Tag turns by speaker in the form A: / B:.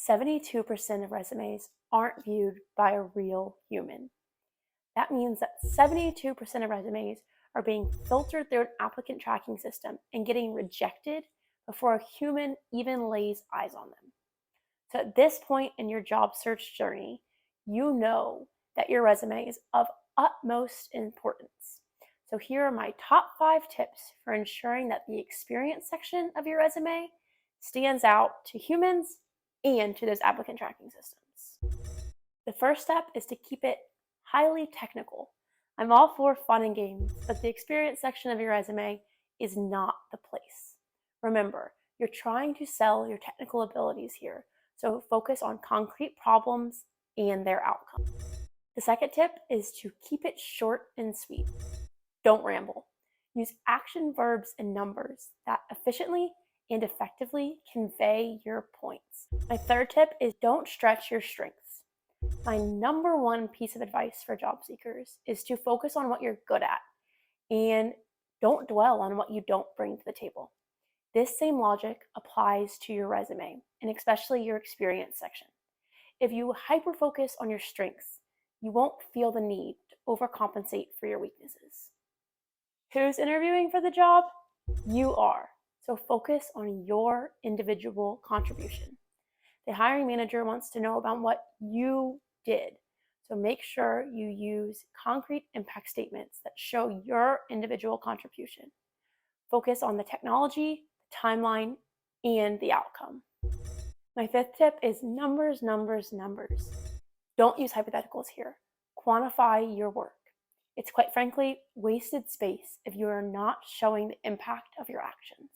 A: 72% of resumes aren't viewed by a real human. That means that 72% of resumes are being filtered through an applicant tracking system and getting rejected before a human even lays eyes on them. So at this point in your job search journey, you know that your resume is of utmost importance. So here are my top 5 tips for ensuring that the experience section of your resume stands out to humans and to those applicant tracking systems. The first step is to keep it highly technical. I'm all for fun and games, but the experience section of your resume is not the place. Remember, you're trying to sell your technical abilities here, so focus on concrete problems and their outcome. The second tip is to keep it short and sweet. Don't ramble. Use action verbs and numbers that efficiently and effectively convey your points. My third tip is don't stretch your strengths. My number one piece of advice for job seekers is to focus on what you're good at and don't dwell on what you don't bring to the table. This same logic applies to your resume and especially your experience section. If you hyper focus on your strengths, you won't feel the need to overcompensate for your weaknesses. Who's interviewing for the job? You are. So focus on your individual contribution. The hiring manager wants to know about what you did. So make sure you use concrete impact statements that show your individual contribution. Focus on the technology, the timeline, and the outcome. My fifth tip is numbers, numbers, numbers. Don't use hypotheticals here. Quantify your work. It's quite frankly wasted space if you are not showing the impact of your actions.